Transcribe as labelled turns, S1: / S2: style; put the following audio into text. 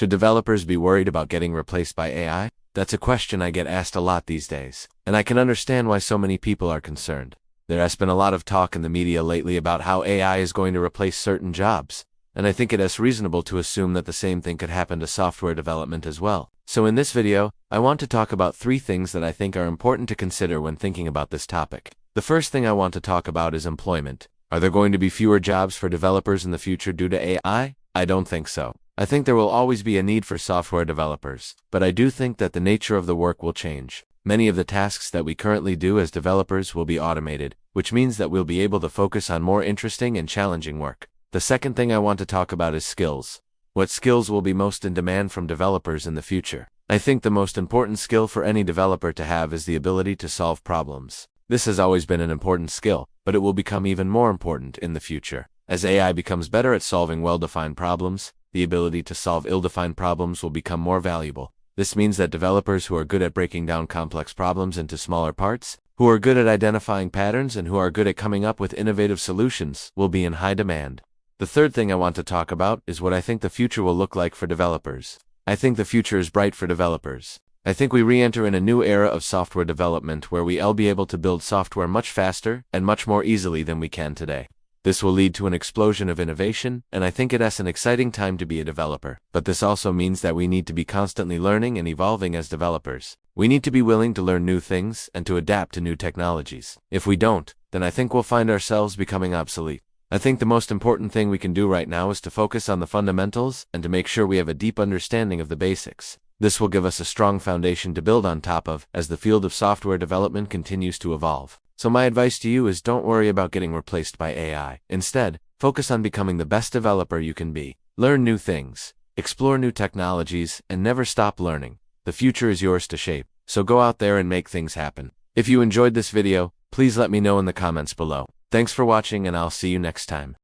S1: Should developers be worried about getting replaced by AI? That's a question I get asked a lot these days, and I can understand why so many people are concerned. There has been a lot of talk in the media lately about how AI is going to replace certain jobs, and I think it is reasonable to assume that the same thing could happen to software development as well. So in this video, I want to talk about 3 things that I think are important to consider when thinking about this topic. The first thing I want to talk about is employment. Are there going to be fewer jobs for developers in the future due to AI? I don't think so. I think there will always be a need for software developers, but I do think that the nature of the work will change. Many of the tasks that we currently do as developers will be automated, which means that we'll be able to focus on more interesting and challenging work. The second thing I want to talk about is skills. What skills will be most in demand from developers in the future? I think the most important skill for any developer to have is the ability to solve problems. This has always been an important skill, but it will become even more important in the future. As AI becomes better at solving well-defined problems, the ability to solve ill-defined problems will become more valuable. This means that developers who are good at breaking down complex problems into smaller parts, who are good at identifying patterns, and who are good at coming up with innovative solutions will be in high demand. The third thing I want to talk about is what I think the future will look like for developers. I think the future is bright for developers. I think we re-enter in a new era of software development where we'll be able to build software much faster and much more easily than we can today. This will lead to an explosion of innovation, and I think it is an exciting time to be a developer. But this also means that we need to be constantly learning and evolving as developers. We need to be willing to learn new things and to adapt to new technologies. If we don't, then I think we'll find ourselves becoming obsolete. I think the most important thing we can do right now is to focus on the fundamentals and to make sure we have a deep understanding of the basics. This will give us a strong foundation to build on top of as the field of software development continues to evolve. So my advice to you is don't worry about getting replaced by AI. Instead, focus on becoming the best developer you can be. Learn new things, explore new technologies, and never stop learning. The future is yours to shape, so go out there and make things happen. If you enjoyed this video, please let me know in the comments below. Thanks for watching, and I'll see you next time.